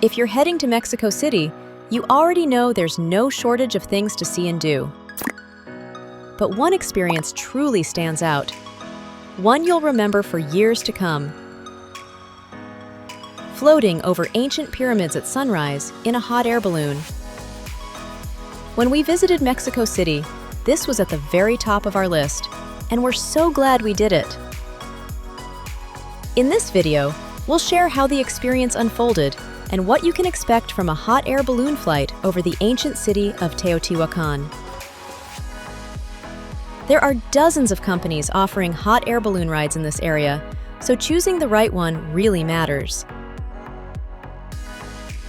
If you're heading to Mexico City, you already know there's no shortage of things to see and do. But one experience truly stands out. One you'll remember for years to come. Floating over ancient pyramids at sunrise in a hot air balloon. When we visited Mexico City, this was at the very top of our list, and we're so glad we did it. In this video, we'll share how the experience unfolded and what you can expect from a hot air balloon flight over the ancient city of Teotihuacan. There are dozens of companies offering hot air balloon rides in this area, so choosing the right one really matters.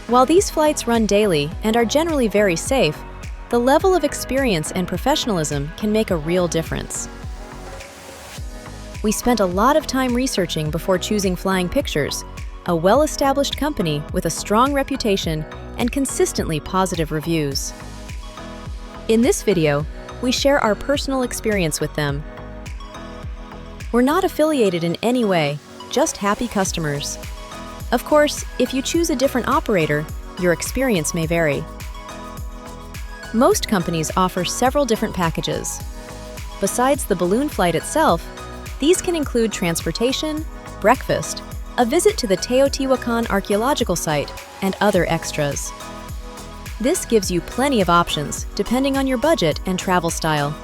While these flights run daily and are generally very safe, the level of experience and professionalism can make a real difference. We spent a lot of time researching before choosing Flying Pictures, a well-established company with a strong reputation and consistently positive reviews. In this video, we share our personal experience with them. We're not affiliated in any way, just happy customers. Of course, if you choose a different operator, your experience may vary. Most companies offer several different packages. Besides the balloon flight itself, these can include transportation, breakfast, a visit to the Teotihuacan archaeological site, and other extras. This gives you plenty of options, depending on your budget and travel style.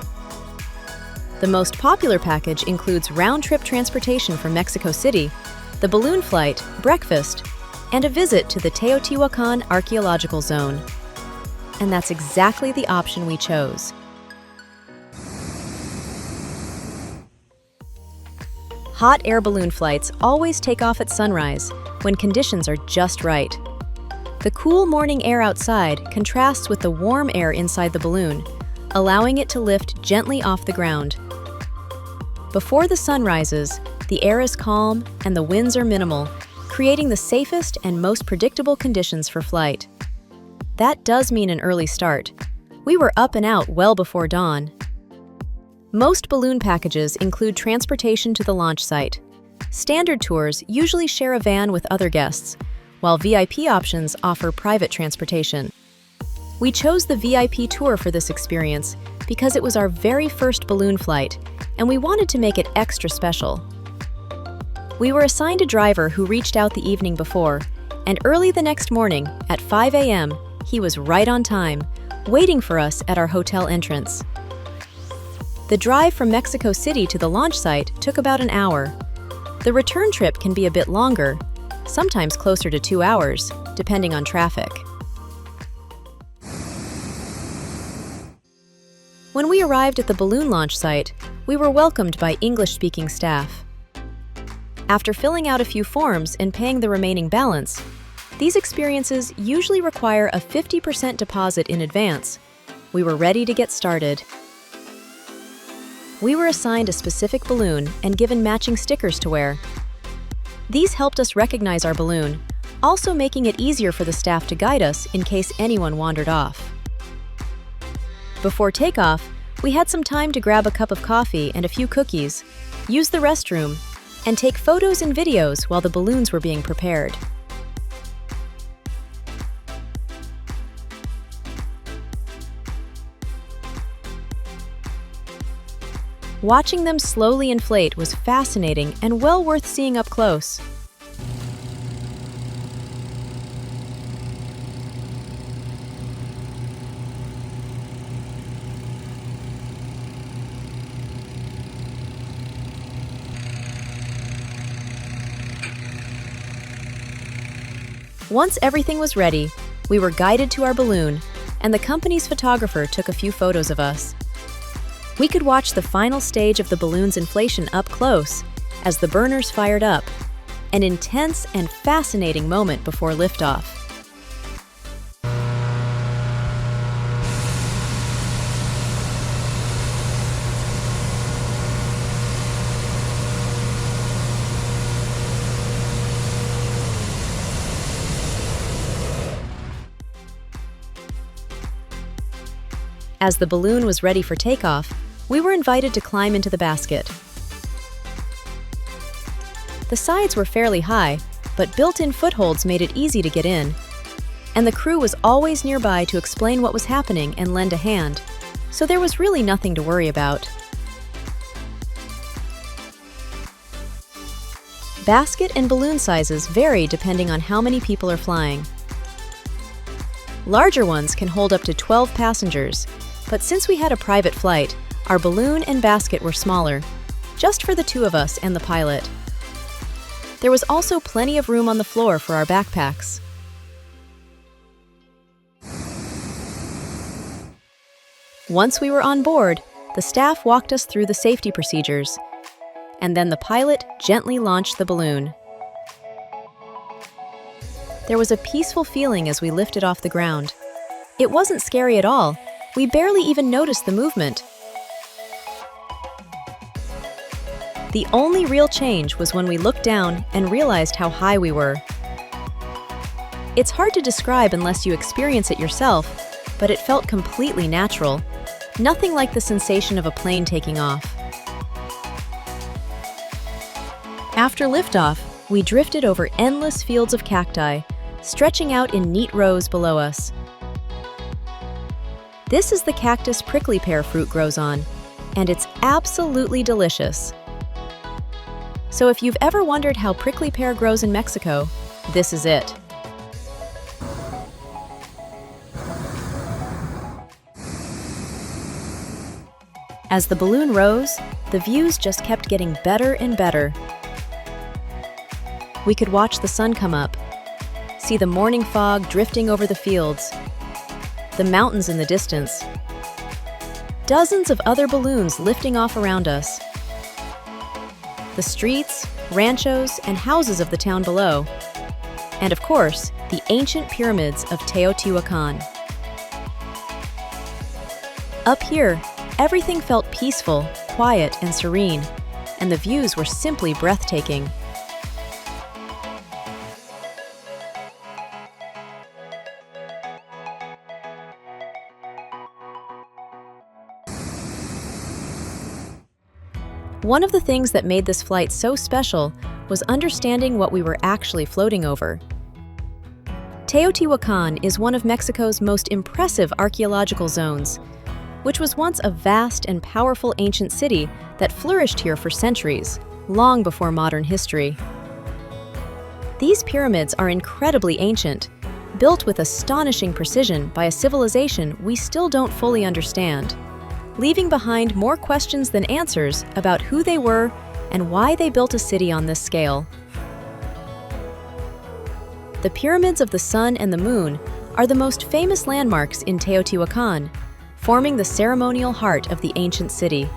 The most popular package includes round-trip transportation from Mexico City, the balloon flight, breakfast, and a visit to the Teotihuacan archaeological zone. And that's exactly the option we chose. Hot air balloon flights always take off at sunrise, when conditions are just right. The cool morning air outside contrasts with the warm air inside the balloon, allowing it to lift gently off the ground. Before the sun rises, the air is calm and the winds are minimal, creating the safest and most predictable conditions for flight. That does mean an early start. We were up and out well before dawn. Most balloon packages include transportation to the launch site. Standard tours usually share a van with other guests, while VIP options offer private transportation. We chose the VIP tour for this experience because it was our very first balloon flight, and we wanted to make it extra special. We were assigned a driver who reached out the evening before, and early the next morning, at 5 a.m., he was right on time, waiting for us at our hotel entrance. The drive from Mexico City to the launch site took about an hour. The return trip can be a bit longer, sometimes closer to 2 hours, depending on traffic. When we arrived at the balloon launch site, we were welcomed by English-speaking staff. After filling out a few forms and paying the remaining balance, these experiences usually require a 50% deposit in advance. We were ready to get started. We were assigned a specific balloon and given matching stickers to wear. These helped us recognize our balloon, also making it easier for the staff to guide us in case anyone wandered off. Before takeoff, we had some time to grab a cup of coffee and a few cookies, use the restroom, and take photos and videos while the balloons were being prepared. Watching them slowly inflate was fascinating and well worth seeing up close. Once everything was ready, we were guided to our balloon, and the company's photographer took a few photos of us. We could watch the final stage of the balloon's inflation up close as the burners fired up, an intense and fascinating moment before liftoff. As the balloon was ready for takeoff, we were invited to climb into the basket. The sides were fairly high, but built-in footholds made it easy to get in, and the crew was always nearby to explain what was happening and lend a hand, so there was really nothing to worry about. Basket and balloon sizes vary depending on how many people are flying. Larger ones can hold up to 12 passengers, but since we had a private flight, our balloon and basket were smaller, just for the two of us and the pilot. There was also plenty of room on the floor for our backpacks. Once we were on board, the staff walked us through the safety procedures, and then the pilot gently launched the balloon. There was a peaceful feeling as we lifted off the ground. It wasn't scary at all. We barely even noticed the movement. The only real change was when we looked down and realized how high we were. It's hard to describe unless you experience it yourself, but it felt completely natural. Nothing like the sensation of a plane taking off. After liftoff, we drifted over endless fields of cacti, stretching out in neat rows below us. This is the cactus prickly pear fruit grows on, and it's absolutely delicious. So if you've ever wondered how prickly pear grows in Mexico, this is it. As the balloon rose, the views just kept getting better and better. We could watch the sun come up, see the morning fog drifting over the fields, the mountains in the distance, dozens of other balloons lifting off around us, the streets, ranchos, and houses of the town below, and of course, the ancient pyramids of Teotihuacan. Up here, everything felt peaceful, quiet, and serene, and the views were simply breathtaking. One of the things that made this flight so special was understanding what we were actually floating over. Teotihuacan is one of Mexico's most impressive archaeological zones, which was once a vast and powerful ancient city that flourished here for centuries, long before modern history. These pyramids are incredibly ancient, built with astonishing precision by a civilization we still don't fully understand, leaving behind more questions than answers about who they were and why they built a city on this scale. The Pyramids of the Sun and the Moon are the most famous landmarks in Teotihuacan, forming the ceremonial heart of the ancient city.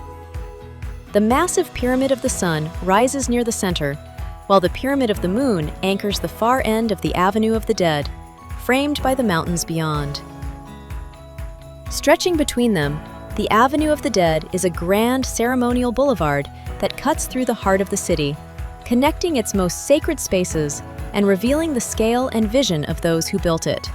The massive Pyramid of the Sun rises near the center, while the Pyramid of the Moon anchors the far end of the Avenue of the Dead, framed by the mountains beyond. Stretching between them, the Avenue of the Dead is a grand ceremonial boulevard that cuts through the heart of the city, connecting its most sacred spaces and revealing the scale and vision of those who built it.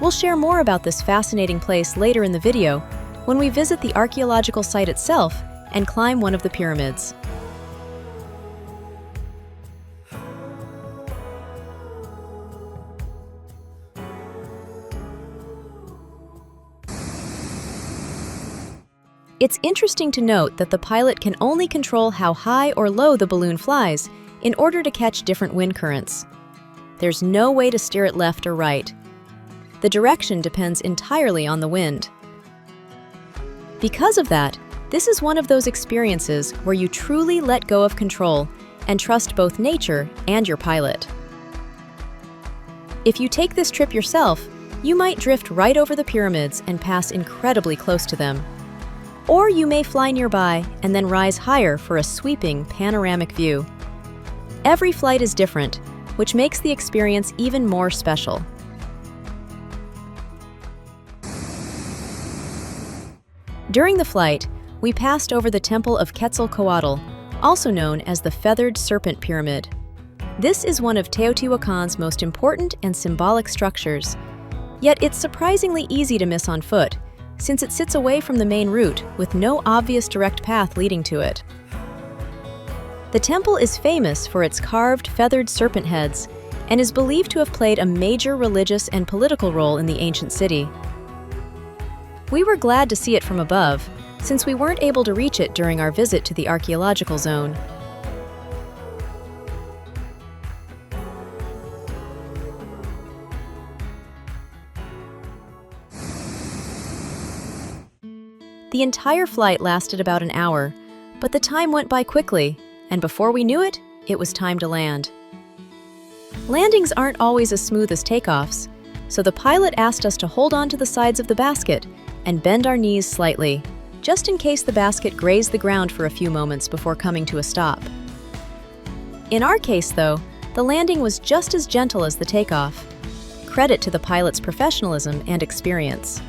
We'll share more about this fascinating place later in the video when we visit the archaeological site itself and climb one of the pyramids. It's interesting to note that the pilot can only control how high or low the balloon flies in order to catch different wind currents. There's no way to steer it left or right. The direction depends entirely on the wind. Because of that, this is one of those experiences where you truly let go of control and trust both nature and your pilot. If you take this trip yourself, you might drift right over the pyramids and pass incredibly close to them. Or you may fly nearby and then rise higher for a sweeping panoramic view. Every flight is different, which makes the experience even more special. During the flight, we passed over the Temple of Quetzalcoatl, also known as the Feathered Serpent Pyramid. This is one of Teotihuacan's most important and symbolic structures, yet it's surprisingly easy to miss on foot, since it sits away from the main route with no obvious direct path leading to it. The temple is famous for its carved feathered serpent heads and is believed to have played a major religious and political role in the ancient city. We were glad to see it from above, since we weren't able to reach it during our visit to the archaeological zone. The entire flight lasted about an hour, but the time went by quickly, and before we knew it, it was time to land. Landings aren't always as smooth as takeoffs, so the pilot asked us to hold on to the sides of the basket and bend our knees slightly, just in case the basket grazed the ground for a few moments before coming to a stop. In our case, though, the landing was just as gentle as the takeoff. Credit to the pilot's professionalism and experience.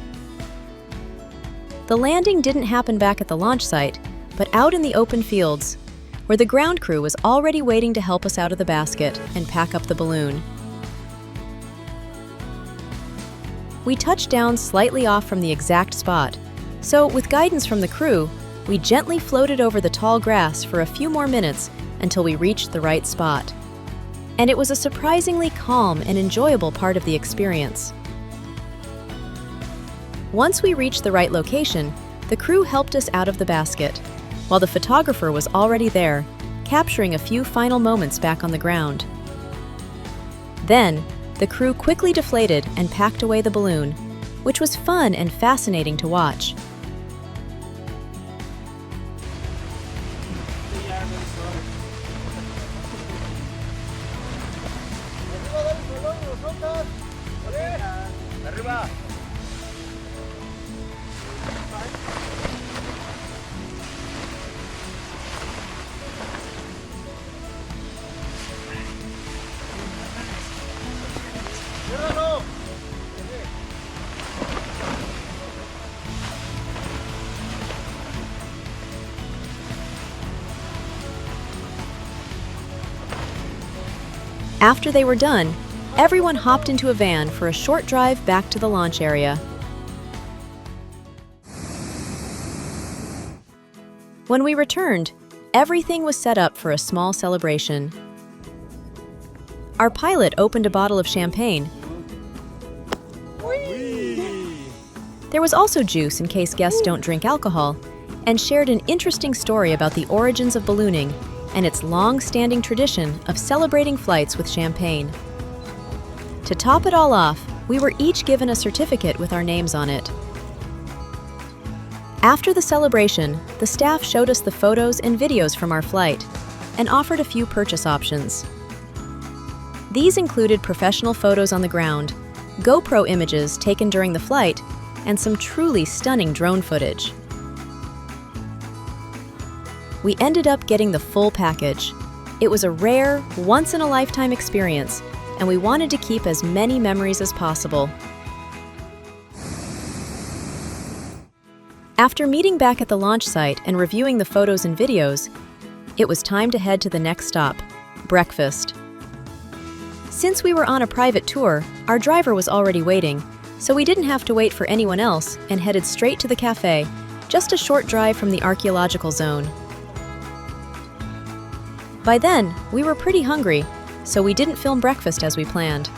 The landing didn't happen back at the launch site, but out in the open fields, where the ground crew was already waiting to help us out of the basket and pack up the balloon. We touched down slightly off from the exact spot, so with guidance from the crew, we gently floated over the tall grass for a few more minutes until we reached the right spot. And it was a surprisingly calm and enjoyable part of the experience. Once we reached the right location, the crew helped us out of the basket, while the photographer was already there, capturing a few final moments back on the ground. Then, the crew quickly deflated and packed away the balloon, which was fun and fascinating to watch. After they were done, everyone hopped into a van for a short drive back to the launch area. When we returned, everything was set up for a small celebration. Our pilot opened a bottle of champagne. There was also juice in case guests don't drink alcohol, and shared an interesting story about the origins of ballooning and its long-standing tradition of celebrating flights with champagne. To top it all off, we were each given a certificate with our names on it. After the celebration, the staff showed us the photos and videos from our flight and offered a few purchase options. These included professional photos on the ground, GoPro images taken during the flight, and some truly stunning drone footage. We ended up getting the full package. It was a rare, once-in-a-lifetime experience, and we wanted to keep as many memories as possible. After meeting back at the launch site and reviewing the photos and videos, it was time to head to the next stop, breakfast. Since we were on a private tour, our driver was already waiting, so we didn't have to wait for anyone else and headed straight to the cafe, just a short drive from the archaeological zone. By then, we were pretty hungry, so we didn't film breakfast as we planned.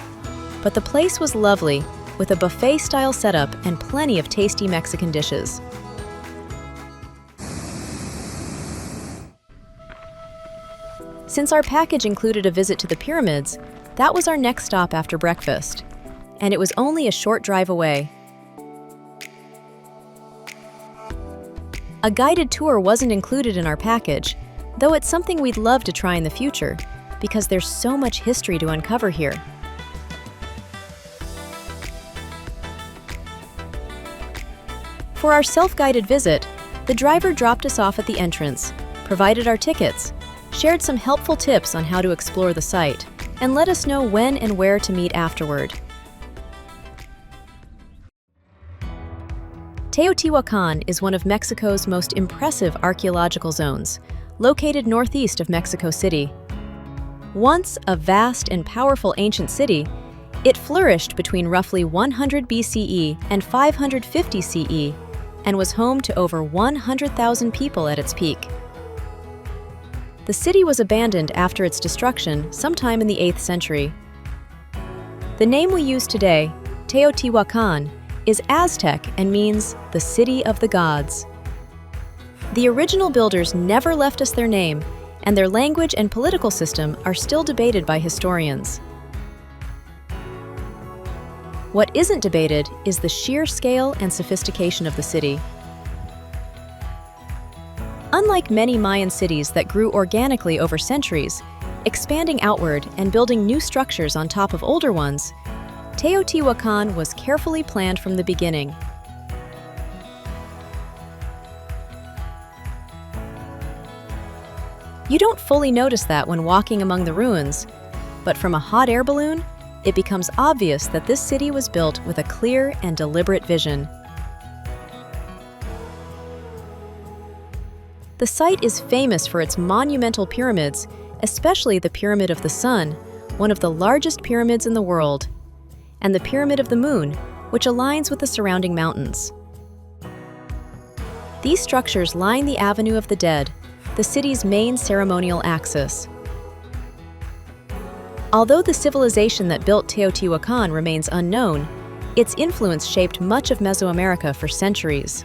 But the place was lovely, with a buffet-style setup and plenty of tasty Mexican dishes. Since our package included a visit to the pyramids, that was our next stop after breakfast, and it was only a short drive away. A guided tour wasn't included in our package, though it's something we'd love to try in the future, because there's so much history to uncover here. For our self-guided visit, the driver dropped us off at the entrance, provided our tickets, shared some helpful tips on how to explore the site, and let us know when and where to meet afterward. Teotihuacan is one of Mexico's most impressive archaeological zones, located northeast of Mexico City. Once a vast and powerful ancient city, it flourished between roughly 100 BCE and 550 CE and was home to over 100,000 people at its peak. The city was abandoned after its destruction sometime in the 8th century, The name we use today, Teotihuacan, is Aztec and means the city of the gods. The original builders never left us their name, and their language and political system are still debated by historians. What isn't debated is the sheer scale and sophistication of the city. Unlike many Mayan cities that grew organically over centuries, expanding outward and building new structures on top of older ones, Teotihuacan was carefully planned from the beginning. You don't fully notice that when walking among the ruins, but from a hot air balloon, it becomes obvious that this city was built with a clear and deliberate vision. The site is famous for its monumental pyramids, especially the Pyramid of the Sun, one of the largest pyramids in the world, and the Pyramid of the Moon, which aligns with the surrounding mountains. These structures line the Avenue of the Dead, the city's main ceremonial axis. Although the civilization that built Teotihuacan remains unknown, its influence shaped much of Mesoamerica for centuries.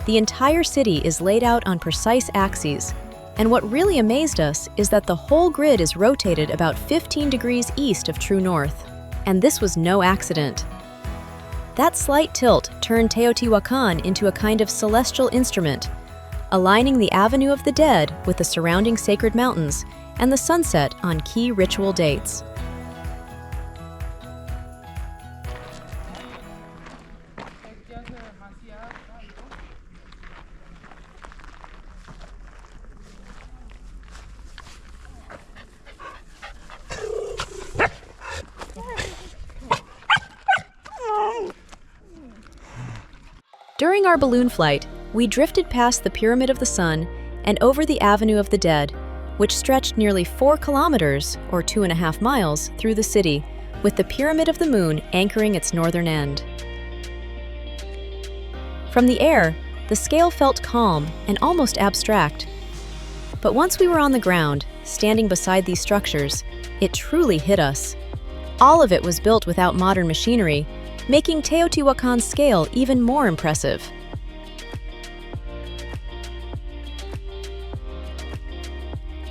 The entire city is laid out on precise axes, and what really amazed us is that the whole grid is rotated about 15 degrees east of true north, and this was no accident. That slight tilt turned Teotihuacan into a kind of celestial instrument, aligning the Avenue of the Dead with the surrounding sacred mountains and the sunset on key ritual dates. During our balloon flight, we drifted past the Pyramid of the Sun and over the Avenue of the Dead, which stretched nearly 4 kilometers, or 2.5 miles, through the city, with the Pyramid of the Moon anchoring its northern end. From the air, the scale felt calm and almost abstract. But once we were on the ground, standing beside these structures, it truly hit us. All of it was built without modern machinery, making Teotihuacan's scale even more impressive.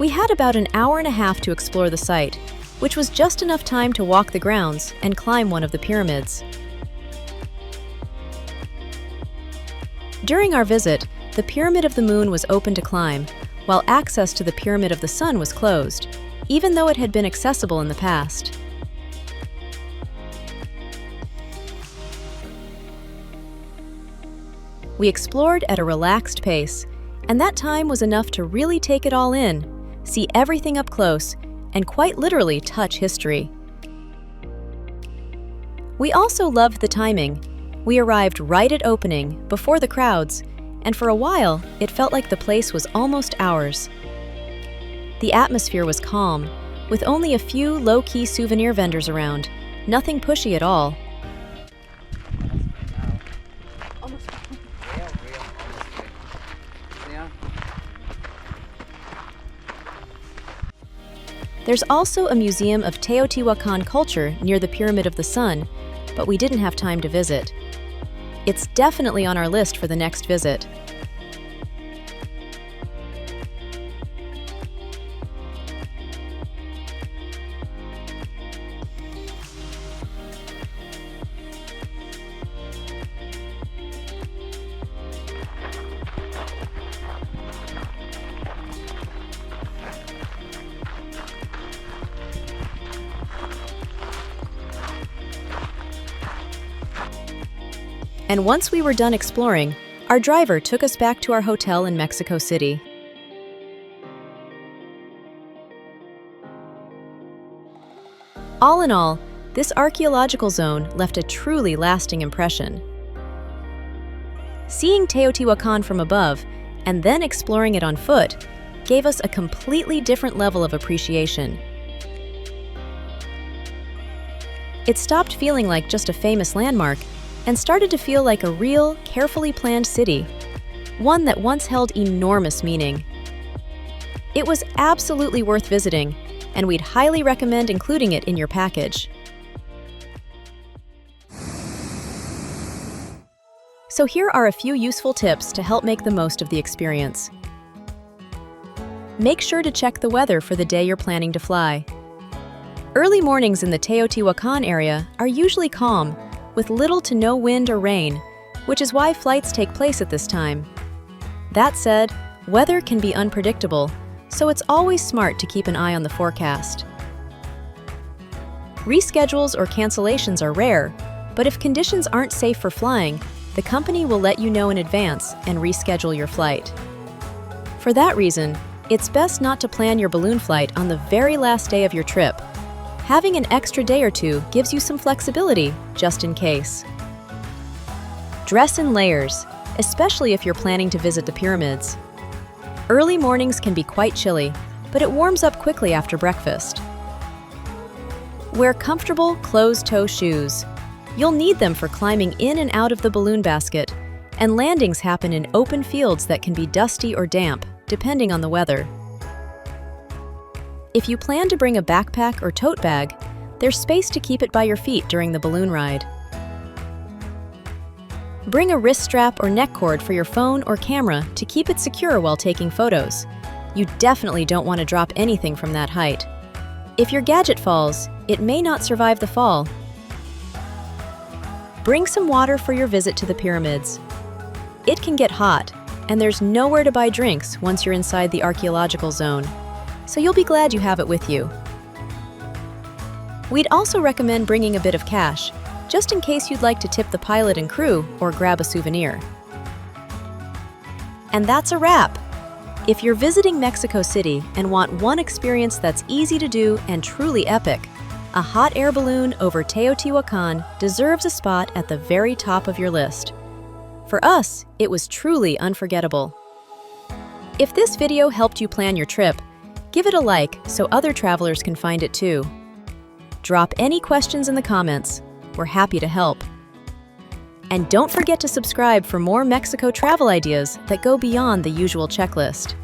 We had about an hour and a half to explore the site, which was just enough time to walk the grounds and climb one of the pyramids. During our visit, the Pyramid of the Moon was open to climb, while access to the Pyramid of the Sun was closed, even though it had been accessible in the past. We explored at a relaxed pace, and that time was enough to really take it all in, see everything up close, and quite literally touch history. We also loved the timing. We arrived right at opening, before the crowds, and for a while, it felt like the place was almost ours. The atmosphere was calm, with only a few low-key souvenir vendors around, nothing pushy at all. There's also a museum of Teotihuacan culture near the Pyramid of the Sun, but we didn't have time to visit. It's definitely on our list for the next visit. And once we were done exploring, our driver took us back to our hotel in Mexico City. All in all, this archaeological zone left a truly lasting impression. Seeing Teotihuacan from above, and then exploring it on foot, gave us a completely different level of appreciation. It stopped feeling like just a famous landmark and started to feel like a real, carefully planned city, one that once held enormous meaning. It was absolutely worth visiting, and we'd highly recommend including it in your package. So here are a few useful tips to help make the most of the experience. Make sure to check the weather for the day you're planning to fly. Early mornings in the Teotihuacan area are usually calm, with little to no wind or rain, which is why flights take place at this time. That said, weather can be unpredictable, so it's always smart to keep an eye on the forecast. Reschedules or cancellations are rare, but if conditions aren't safe for flying, the company will let you know in advance and reschedule your flight. For that reason, it's best not to plan your balloon flight on the very last day of your trip. Having an extra day or two gives you some flexibility, just in case. Dress in layers, especially if you're planning to visit the pyramids. Early mornings can be quite chilly, but it warms up quickly after breakfast. Wear comfortable, closed-toe shoes. You'll need them for climbing in and out of the balloon basket, and landings happen in open fields that can be dusty or damp, depending on the weather. If you plan to bring a backpack or tote bag, there's space to keep it by your feet during the balloon ride. Bring a wrist strap or neck cord for your phone or camera to keep it secure while taking photos. You definitely don't want to drop anything from that height. If your gadget falls, it may not survive the fall. Bring some water for your visit to the pyramids. It can get hot, and there's nowhere to buy drinks once you're inside the archaeological zone, so you'll be glad you have it with you. We'd also recommend bringing a bit of cash, just in case you'd like to tip the pilot and crew or grab a souvenir. And that's a wrap! If you're visiting Mexico City and want one experience that's easy to do and truly epic, a hot air balloon over Teotihuacan deserves a spot at the very top of your list. For us, it was truly unforgettable. If this video helped you plan your trip, give it a like so other travelers can find it too. Drop any questions in the comments. We're happy to help. And don't forget to subscribe for more Mexico travel ideas that go beyond the usual checklist.